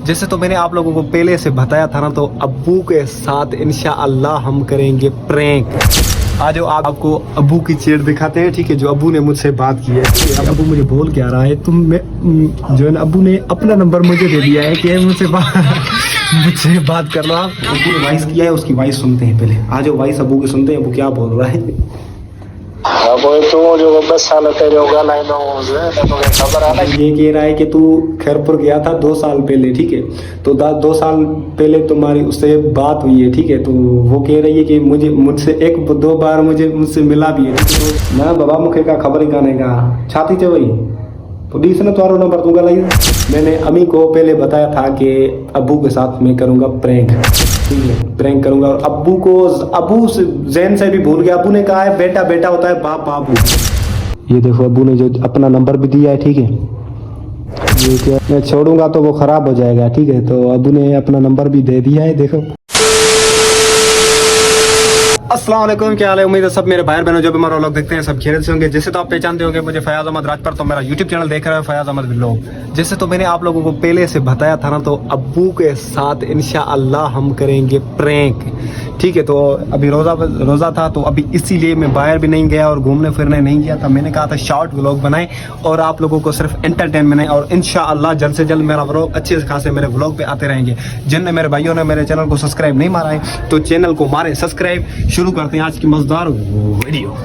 जैसे तो मैंने आप लोगों को पहले से बताया था ना, तो अब्बू के साथ इंशाअल्लाह हम करेंगे प्रैंक। आज आपको अब्बू की चेट दिखाते हैं, ठीक है, जो अब्बू ने मुझसे बात की है। अब अब्बू मुझे बोल क्या रहा है, जो है ना, अब्बू ने अपना नंबर मुझे दे दिया है कि मुझसे बात कर लो आप। अब्बू ने वॉइस किया है, उसकी वॉइस सुनते हैं पहले। आज वॉइस अब्बू की सुनते हैं, वो क्या बोल रहा है। ये कह रहा है कि तू खैरपुर गया था 2 साल पहले, ठीक है, तो 2 साल पहले तुम्हारी उससे बात हुई है, ठीक है, तो वो कह रही है कि मुझसे 1-2 बार मुझसे मिला भी है, तो ना बाबा मुखे का खबर ही गाने का छाती चे वही पुलिस ने तुम्हारा नंबर दूंगा। मैंने अम्मी को पहले बताया था कि अब्बू के साथ मैं करूँगा प्रैंक, ठीक है, प्रैंक करूँगा। और अब्बू जैन से भी भूल गया। अब्बू ने कहा है बेटा बेटा होता है, बाप बाप। ये देखो अब्बू ने जो अपना नंबर भी दिया है, ठीक है, ये क्या मैं छोड़ूंगा तो वो खराब हो जाएगा, ठीक है, तो अब्बू ने अपना नंबर भी दे दिया है। देखो अस्सलाम वालेकुम, क्या हाल है? उम्मीद है सब मेरे भाई बहनों जो भी हमारा व्लॉग देखते हैं सब खैरियत से होंगे। जैसे तो आप पहचानते होंगे मुझे फयाज अहमद राजपर, तो मेरा यूट्यूब चैनल देख रहे हैं फयाज अहमद व्लॉग। जैसे तो मैंने आप लोगों को पहले से बताया था ना, तो अब्बू के साथ इंशाअल्लाह हम करेंगे प्रैंक, ठीक है। तो अभी रोज़ा था, तो अभी इसीलिए मैं बाहर भी नहीं गया और घूमने फिरने नहीं गया था। मैंने कहा था शॉर्ट व्लॉग बनाए और आप लोगों को सिर्फ एंटरटेनमेंट है, और इंशाअल्लाह जल्द से जल्द मेरा व्लॉग अच्छे खासे मेरे व्लॉग पे आते रहेंगे। जिन मेरे भाइयों ने मेरे चैनल को सब्सक्राइब नहीं मारा है तो चैनल को मारे सब्सक्राइब। शुरू करते हैं आज की मजेदार वीडियो।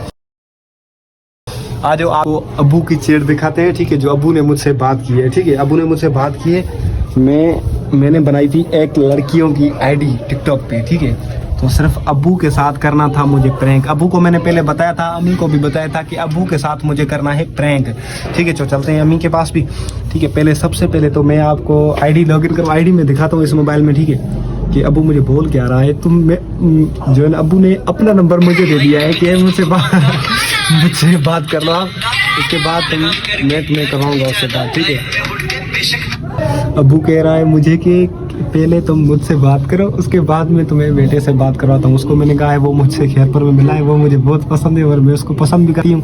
आज आपको अब्बू की चेट दिखाते हैं, ठीक है, जो अब्बू ने मुझसे बात की है, ठीक है। अब्बू ने मुझसे बात की है, मैंने बनाई थी एक लड़कियों की आईडी टिकटॉक पे, ठीक है, तो सिर्फ अब्बू के साथ करना था मुझे प्रैंक। अब्बू को मैंने पहले बताया था, अम्मी को भी बताया था कि अब्बू के साथ मुझे करना है प्रैंक, ठीक है। तो चलते हैं अम्मी के पास भी, ठीक है। पहले सबसे पहले तो मैं आपको आईडी लॉगिन करूँ, आईडी में दिखाता हूँ इस मोबाइल में, ठीक है, कि अब्बू मुझे बोल क्या रहा है। जो है ना, अब्बू ने अपना नंबर मुझे दे दिया है कि मुझसे बात कर लो आप, उसके बाद मैं तुम्हें करवाऊंगा उससे बात, ठीक है। अब्बू कह रहा है मुझे कि पहले तुम मुझसे बात करो, उसके बाद मैं तुम्हें बेटे से बात करवाता हूँ। उसको मैंने कहा है वो मुझसे खैरपुर में मिला है, वो मुझे बहुत पसंद है और मैं उसको पसंद भी करती हूँ,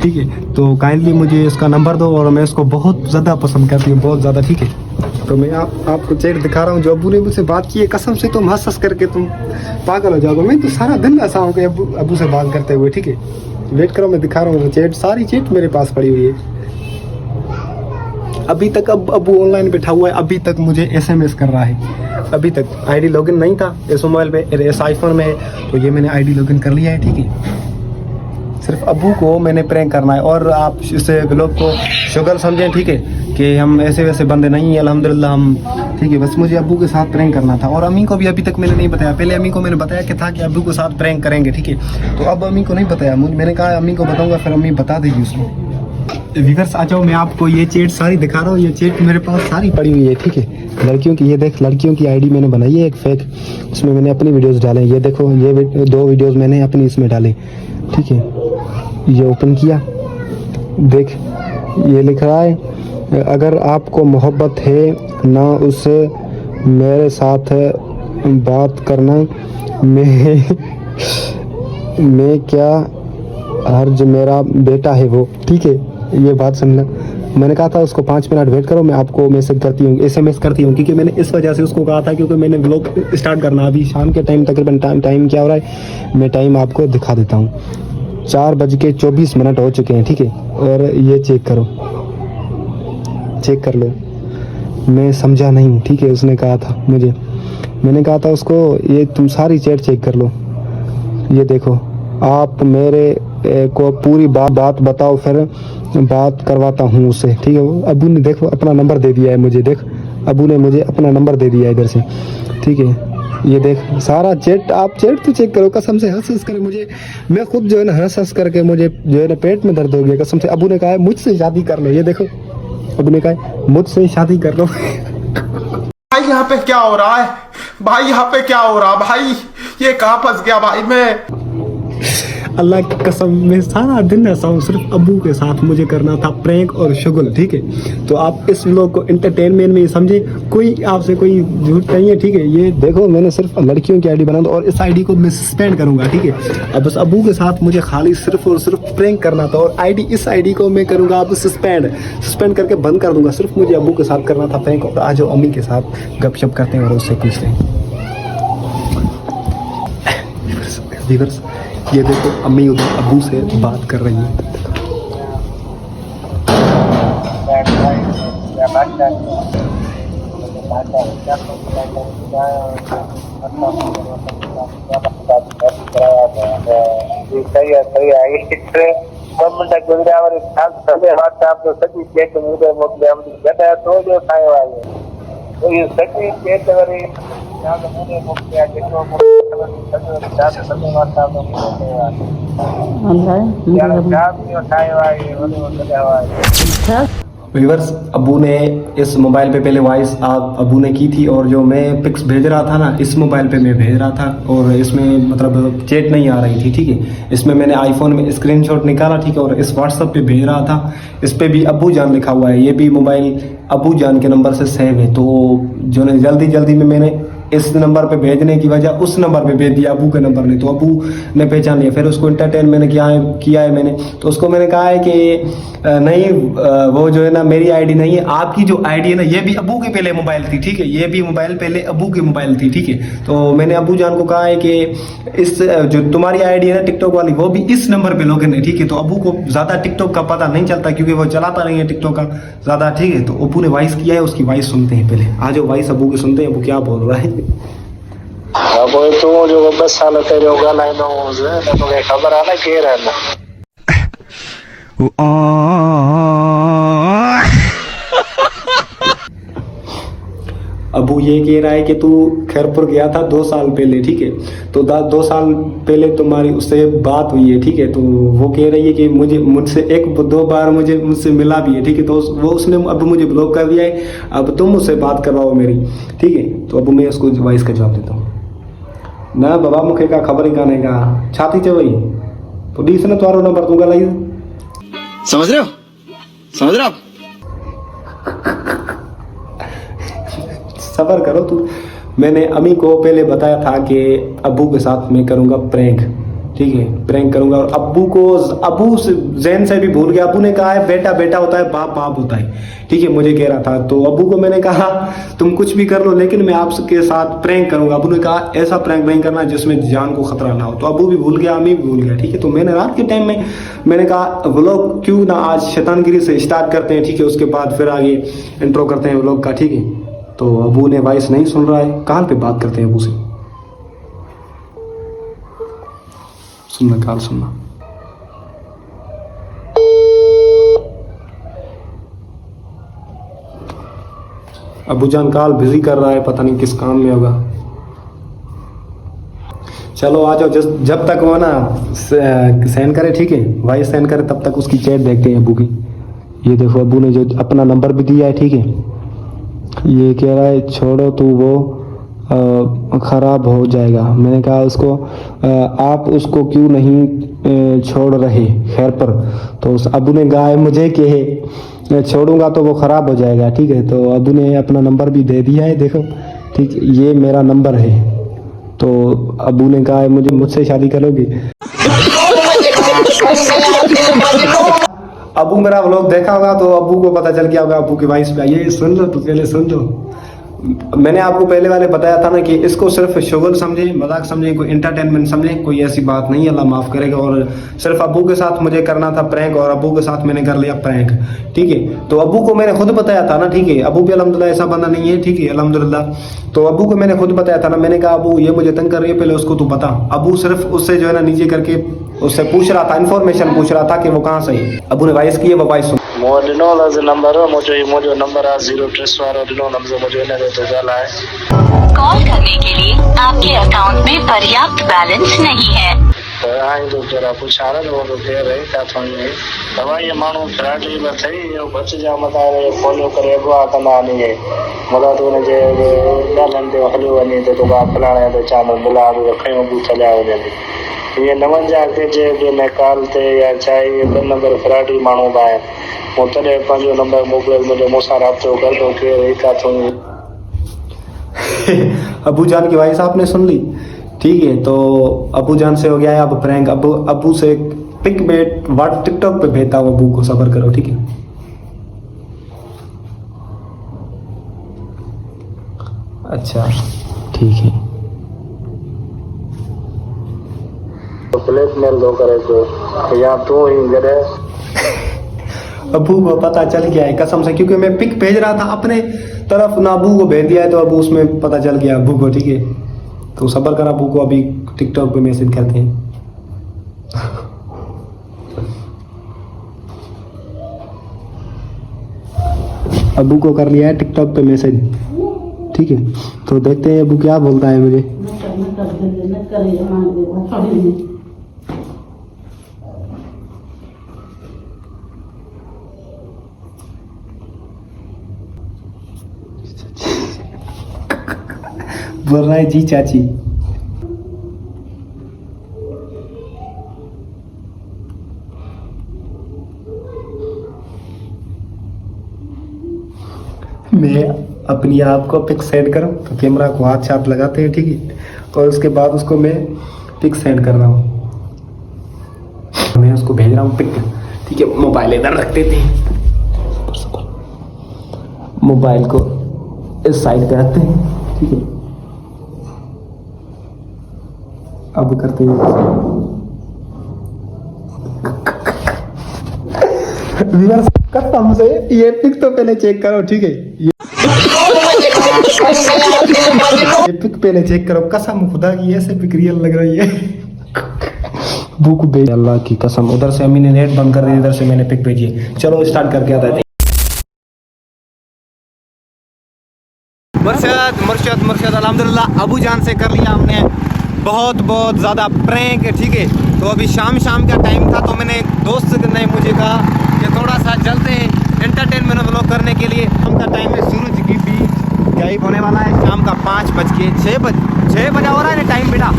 ठीक है। तो काइंडली मुझे उसका नंबर दो, और मैं उसको बहुत ज़्यादा पसंद करती हूँ, बहुत ज़्यादा, ठीक है। तो मैं आपको चेट दिखा रहा हूँ जो अब्बू ने मुझसे बात की है। कसम से तुम हंस करके तुम पागल हो जाओगे। मैं तो सारा दिन ऐसा हूँ कि अब्बू से बात करते हुए, ठीक है। वेट करो, मैं दिखा रहा हूँ चेट, सारी चेट मेरे पास पड़ी हुई है। अभी तक अब्बू ऑनलाइन बैठा हुआ है, अभी तक मुझे SMS कर रहा है। अभी तक आईडी लॉगिन नहीं था इस मोबाइल पे, इस आईफोन में, तो ये मैंने आईडी लॉगिन कर लिया है, ठीक है। सिर्फ अब्बू को मैंने प्रैंक करना है, और आप इसे व्लॉग को शुगर समझें, ठीक है, कि हम ऐसे वैसे बंदे नहीं हैं, अल्हम्दुलिल्लाह हम, ठीक है। बस मुझे अब्बू के साथ प्रैंक करना था, और अम्मी को भी अभी तक मैंने नहीं बताया। पहले अम्मी को मैंने बताया कि था कि अब्बू के साथ प्रैंक करेंगे, ठीक है, तो अब अम्मी को नहीं बताया। मैंने कहा अम्मी को बताऊंगा, फिर अम्मी बता देगी उसको। व्यूअर्स आ जाओ, मैं आपको ये चेट सारी दिखा रहा हूँ। ये चेट मेरे पास सारी पड़ी हुई है, ठीक है, लड़कियों की। ये देख, लड़कियों की आईडी मैंने बनाई है एक फेक, उसमें मैंने अपनी वीडियोस डाले। ये देखो, ये 2 वीडियोस मैंने अपनी इसमें डाले, ठीक है। ये ओपन किया, देख, ये लिख रहा है अगर आपको मोहब्बत है ना उससे मेरे साथ बात करना, मैं क्या हर्ज, मेरा बेटा है वो, ठीक है। ये बात समझना। मैंने कहा था उसको 5 मिनट वेट करो, मैं आपको मैसेज करती हूँ, SMS करती हूँ, क्योंकि मैंने इस वजह से उसको कहा था क्योंकि मैंने व्लॉग स्टार्ट करना। अभी शाम के टाइम तकरीबन टाइम क्या हो रहा है, मैं टाइम आपको दिखा देता हूँ। 4:24 हो चुके हैं, ठीक है। और ये चेक करो, चेक कर लो। मैं समझा नहीं, ठीक है, उसने कहा था मुझे, मैंने कहा था उसको ये तुम सारी चैट चेक कर लो। ये देखो, आप मेरे को पूरी बात बताओ, फिर बात करवाता हूँ उससे, ठीक है। वो अब्बू ने देखो अपना नंबर दे दिया है मुझे, देख, अब्बू ने मुझे अपना नंबर दे दिया है इधर से, ठीक है। ये देख सारा चैट, आप चैट तो चेक करो। कसम से हंस कर मुझे, मैं खुद जो है ना हंस करके मुझे जो है ना पेट में दर्द हो गया कसम से। अब्बू ने कहा है मुझसे शादी कर लो, ये देखो, अब्बू ने कहा है मुझसे शादी कर लो। भाई यहाँ पे क्या हो रहा है भाई, यहाँ पे क्या हो रहा है भाई, ये कहाँ फंस गया भाई मैं। अल्लाह की कसम मैं सारा दिन ऐसा हूँ, सिर्फ अबू के साथ मुझे करना था प्रैंक और शुगल, ठीक है। तो आप इस लोग को एंटरटेनमेंट में समझे, कोई आपसे कोई झूठ नहीं है, ठीक है। ये देखो मैंने सिर्फ लड़कियों की आईडी बना दो और इस आईडी को मैं सस्पेंड करूंगा, ठीक है। अब बस अबू के साथ मुझे खाली सिर्फ और सिर्फ प्रैंक करना था और आईडी इस आईडी को मैं करूंगा अब सस्पेंड करके बंद कर दूंगा। सिर्फ मुझे अबू के साथ करना था प्रैंक और आज अम्मी के साथ गपशप करते हैं और उससे पूछते हैं। व्यूअर्स, ये देखो अम्मी उधर अबू से बात कर रही है। सही है गवर्नमेंट गोदावरी सभी व्हाट्सएप तो सभी चेक मुझे मोकले हम बेटा तो जो खाए वाले तो ये सभी चेक वरी या तो मुझे मोकले के तो सभी व्हाट्सएप में मोकले वाले यार काम नहीं खाए वाले वो लगा वाले। व्यूअर्स, अबू ने इस मोबाइल पे पहले वॉइस आप अबू ने की थी और जो मैं पिक्स भेज रहा था ना इस मोबाइल पे मैं भेज रहा था और इसमें मतलब चैट नहीं आ रही थी, ठीक है। इसमें मैंने आईफोन में स्क्रीनशॉट निकाला, ठीक है, और इस व्हाट्सएप पे भेज रहा था। इस पे भी अबू जान लिखा हुआ है, ये भी मोबाइल अबू जान के नंबर से सेव है। तो जो ने जल्दी में मैंने इस नंबर पे भेजने की वजह उस नंबर पे भेज दिया अबू के नंबर ने, तो अबू ने पहचान लिया। फिर उसको एंटरटेन मैंने किया है मैंने, तो उसको मैंने कहा है कि नहीं वो जो है ना मेरी आईडी नहीं है, आपकी जो आईडी है ना ये भी अबू के पहले मोबाइल थी, ठीक है, ये भी मोबाइल पहले अबू की मोबाइल थी, ठीक है। तो मैंने अबू जान को कहा है कि इस जो तुम्हारी आईडी है ना टिकटॉक वाली वो भी इस नंबर पे लॉगिन है, ठीक है। तो अबू को ज्यादा टिकटॉक का पता नहीं चलता क्योंकि वो चलाता नहीं है टिकटॉक का ज्यादा, ठीक है। तो अबू ने वॉइस किया है, उसकी वॉइस सुनते हैं पहले। आज वॉइस अबू की सुनते हैं, अबू क्या बोल रहा है। अब तू जो 10 साल तेरे होगा लाइन हो जे तो के खबर आना के रहना अबू ये कह रहा है कि तू खैरपुर गया था 2 साल पहले, ठीक है। तो 2 साल पहले तुम्हारी उससे बात हुई है, ठीक है। तो वो कह रही है कि मुझसे 1-2 बार मुझसे मिला भी है, ठीक है। तो वो उसने अब मुझे ब्लॉक कर दिया है, अब तुम उससे बात करवाओ मेरी, ठीक है। तो अब मैं उसको वॉइस का जवाब देता हूँ ना बाबा मुखे का खबर ही काने का छाती चवई पुलिस ने तुम्हारा नंबर दूंगा लाई समझ रहे हो सबर करो तू। मैंने अम्मी को पहले बताया था कि अब्बू के साथ मैं करूंगा प्रैंक, ठीक है, प्रैंक करूंगा। और अब्बू जैन से भी भूल गया। अब्बू ने कहा है बेटा बेटा होता है, बाप बाप होता है, ठीक है, मुझे कह रहा था। तो अब्बू को मैंने कहा तुम कुछ भी कर लो लेकिन मैं आपके साथ प्रैंक करूंगा। अब्बू ने कहा ऐसा प्रैंक नहीं करना जिसमें जान को खतरा ना हो। तो अब्बू भी भूल गया, अम्मी भी भूल गया, ठीक है। तो मैंने रात के टाइम में मैंने कहा व्लॉग क्यों ना आज शैतानगिरी से स्टार्ट करते हैं, ठीक है, उसके बाद फिर आगे इंट्रो करते हैं व्लॉग का, ठीक है। तो अब्बू ने वॉइस नहीं सुन रहा है, कॉल पे बात करते हैं अब्बू से। सुनना कॉल सुनना। अब्बू जान कॉल बिजी कर रहा है, पता नहीं किस काम में होगा। चलो आ जाओ, जब तक वो ना सेंड करे, ठीक है, वॉइस सेंड करे तब तक उसकी चैट देखते हैं अब्बू की। ये देखो अब्बू ने जो अपना नंबर भी दिया है, ठीक है। ये कह रहा है छोड़ो तू वो खराब हो जाएगा। मैंने कहा उसको आप उसको क्यों नहीं छोड़ रहे खैर पर। तो उस अब्बू ने कहा है मुझे कि छोड़ूंगा तो वो खराब हो जाएगा, ठीक है। तो अब्बू ने अपना नंबर भी दे दिया है, देखो, ठीक, ये मेरा नंबर है। तो अब्बू ने कहा है मुझसे शादी करोगे। अब्बू मेरा व्लॉग देखा होगा तो अब्बू को पता चल गया होगा अब्बू की वॉइस पे। ये सुन लो, तो पहले सुन लो। मैंने आपको पहले वाले बताया था ना कि इसको सिर्फ शुगल समझे, मजाक समझे, कोई एंटरटेनमेंट समझे, कोई ऐसी बात नहीं है, अल्लाह माफ करेगा। और सिर्फ अब्बू के साथ मुझे करना था प्रैंक और अब्बू के साथ मैंने कर लिया प्रैंक, ठीक है। तो अब्बू को मैंने खुद बताया था ना, ठीक है। अब्बू भी अल्हम्दुलिल्लाह ऐसा बंदा नहीं है, ठीक है, अल्हम्दुलिल्लाह। तो अब्बू को मैंने खुद बताया था ना, मैंने कहा अब्बू ये मुझे तंग कर रही है, पहले उसको तू बता। अब्बू सिर्फ उससे जो है ना नीचे करके उससे पूछ रहा था, इन्फॉर्मेशन पूछ रहा था कि वो कहाँ से है। अब्बू ने वॉइस की है, वो वॉइस सुन। मोडिनो लाज नंबर मुझे नंबर आ 0 ट्रेस वाला डिनो नंबर मुझे ने तो जाला है। कॉल करने के लिए आपके अकाउंट में पर्याप्त बैलेंस नहीं है। तो आई तो जरा पूछा ना वो तो कह रहे था थोड़ी दवा ये मानो फ्रैंडली में थई यो बच जा मता रे फॉलो करे गवा तना नहीं है मदा तो ने जे डालन दे हलो वनी तो का फलाना तो चैनल मिला दो खयो बूथ ले आ वने ये नमन जाके जे मैं काल थे या चाहे ये बन नंबर फ्राडी मानो बाय वो तने पंजो नंबर मोबाइल में मोसा राब्तो कर दो के एका तो अबू जान की वॉइस आपने सुन ली, ठीक है। तो अबू जान से हो गया है अब प्रैंक। अबू से पिक बेट व्हाट टिकटॉक पे भेजता हूँ अबू को, सब्र करो, ठीक है। अच्छा ठीक है। ब्लैकमेल दो करे तो या तू ही करे अबू को पता चल गया है कसम से, क्योंकि मैं पिक भेज रहा था अपने तरफ ना, अबू को भेज दिया है तो अबू उसमें पता चल गया अबू को, ठीक है। तो सब्र कर, अबू को अभी टिकटॉक पे मैसेज करते हैं। अबू को कर लिया है टिकटॉक पे मैसेज, ठीक है। तो देखते हैं अबू क्या बोलता है मुझे। बोल रहा है जी चाची। मैं अपनी आप को पिक सेंड करूं तो कैमरा को हाथ छाप लगाते हैं, ठीक है। और उसके बाद उसको मैं पिक सेंड कर रहा हूं, मैं उसको भेज रहा हूं पिक, ठीक है। मोबाइल इधर रख देते हैं, मोबाइल को इस साइड पे रखते हैं, ठीक है। अब करते हैं व्यूअर्स, कसम से ये पिक तो पहले चेक करो, ठीक है। ये पिक पहले चेक करो, कसम खुदा की ऐसे पिक रियल लग रही है। बुक भेज, अल्लाह की कसम। उधर से अम्मी ने नेट बंद कर दी, इधर से मैंने पिक भेजी। चलो स्टार्ट करके आता है। मुर्शद अल्हम्दुलिल्लाह अबू जान से कर लिया हमने बहुत ज़्यादा प्रैंक, ठीक है। तो अभी शाम का टाइम था, तो मैंने एक दोस्त ने मुझे कहा कि थोड़ा सा चलते हैं एंटरटेनमेंट व्लॉग करने के लिए। शाम का टाइम है, सूरज की भी गायब होने वाला है। शाम का 5:06 बजा हो रहा है टाइम बेटा,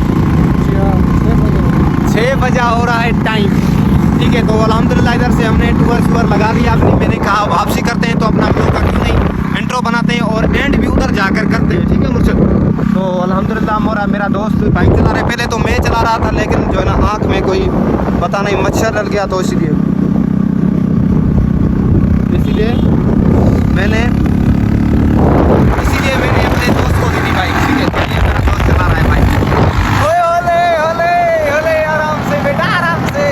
6 बजा हो रहा है टाइम, ठीक है। तो अल्हम्दुलिल्लाह इधर से हमने टूर लगा लिया अपनी। मैंने कहा वापसी करते हैं तो अपना व्लॉग का क्यों नहीं इंट्रो बनाते हैं और एंड भी उधर जाकर करते हैं, ठीक है मुर्शद। तो अल्हम्दुलिल्लाह मेरा दोस्त बाइक चला रहे, पहले तो मैं चला रहा था, लेकिन जो है ना आँख में कोई पता नहीं मच्छर लग गया, तो इसीलिए मैंने अपने दोस्त को दी बाइक, ठीक है। तो ये मेरा दोस्त चला रहा है बाइक। ओए ओले ओले ओले, आराम से बेटा, आराम से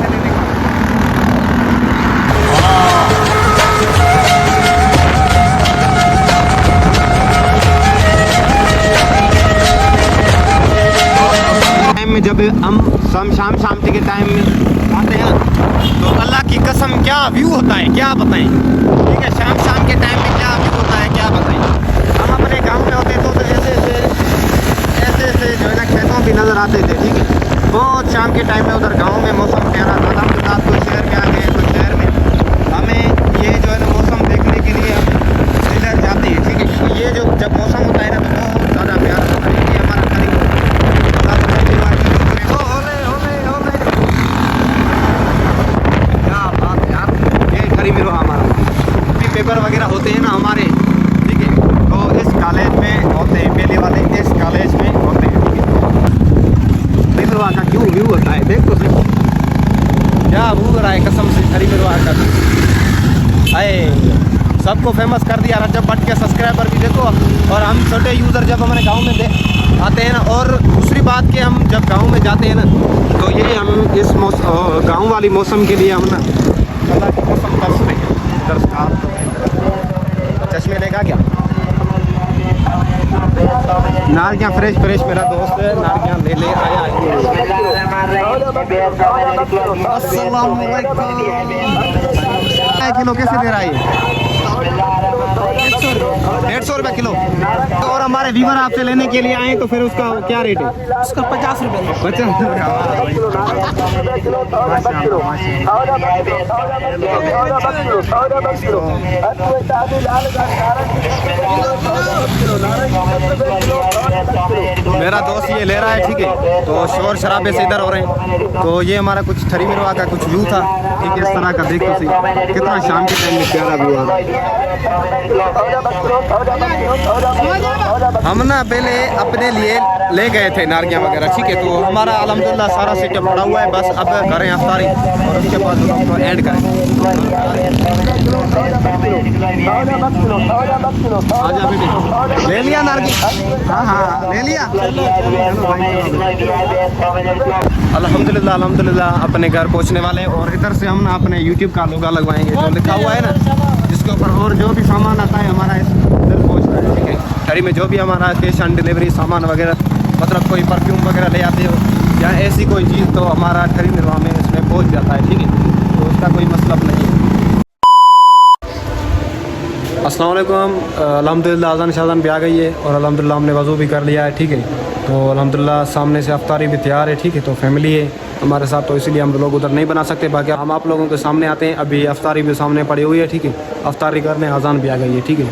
ले ले। टाइम में जब हम शाम के टाइम में आते हैं तो अल्लाह की कसम क्या व्यू होता है क्या बताएं, ठीक है। शाम के टाइम में क्या व्यू होता है क्या बताएं। हम अपने गांव में होते तो ऐसे जो है ना खेतों भी नज़र आते थे, ठीक है। बहुत शाम के टाइम में उधर गाँव में मौसम प्यारा था। हम रात को शहर में आ गए, तो शहर में हमें ये जो है ना मौसम देखने के लिए हम इधर जाते हैं, ठीक है। तो ये जो जब मौसम होता है ना तो बहुत ज़्यादा प्यारा होता है। ये हमारा पेपर वगैरह होते हैं ना हमारे, ठीक है। तो इस कॉलेज में होते हैं, पहले वाले इस कॉलेज में होते हैं, ठीक है। मिलवा का क्यों व्यू होता है, देख तो सही क्या व्यू रहा है कसम से। हरी मिलवा का आए सबको फेमस कर दिया रजब भट्ट के सब्सक्राइबर भी देखो। और हम छोटे यूज़र जब हमारे गाँव में आते हैं ना, और दूसरी बात कि हम जब गाँव में जाते हैं ना, तो ये हम इस गाँव वाली मौसम के लिए हम ना अल्लाह की कसम तरस रहे हैं। चश्मे लेगा क्या, नारगियाँ फ्रेश मेरा दोस्त है, नारगियाँ ले आया है। किलो कैसे दे रहा है? 150 रुपये किलो। और हमारे व्यूअर आपसे लेने के लिए आए तो फिर उसका क्या रेट है? उसका 50 रुपये। 50 रुपये। मेरा दोस्त ये ले रहा है, ठीक है। तो शोर शराबे से इधर हो रहे हैं। तो ये हमारा कुछ थरी मिरवा का कुछ व्यू था, ठीक है। इस तरह का देखो सही कितना शाम के टाइम में प्यारा व्यू आ रहा है। हम ना पहले अपने लिए ले गए थे नारगियाँ वगैरह, ठीक है। तो हमारा अल्हम्दुलिल्लाह सारा सेटअप पड़ा हुआ है, बस अब करें अफ्तारी और उसके बाद उसको एंड करें। आजा बेटे, ले लिया नारगी? हाँ हाँ ले लिया। अल्हम्दुलिल्लाह अल्हम्दुलिल्लाह अपने घर पहुंचने वाले हैं। और इधर से हम ना अपने YouTube का लोगो लगवाएंगे, जो लिखा हुआ है ना जिसके ऊपर, और जो भी सामान आता है हमारा इधर पहुंच रहा है, ठीक है। गाड़ी में जो भी हमारा कैश ऑन डिलीवरी सामान वगैरह, मतलब कोई परफ्यूम वगैरह ले आते हो या ऐसी कोई चीज़, तो हमारा खरी निर्वाह में इसमें पहुँच जाता है, ठीक है। तो उसका कोई मतलब नहीं है। अस्सलाम वालेकुम। अल्हम्दुलिल्लाह अज़ान शाज़ान भी आ गई है और अल्हम्दुलिल्लाह हमने वज़ू भी कर लिया है, ठीक है। तो अल्हम्दुलिल्लाह सामने से अफ्तारी भी तैयार है, ठीक है। तो फैमिली है हमारे साथ, तो इसीलिए हम लोग उधर नहीं बना सकते। बाकी हम आप लोगों के सामने आते हैं। अभी अफ्तारी भी सामने पड़ी हुई है, ठीक है। अफ्तारी करने अज़ान भी आ गई है, ठीक है।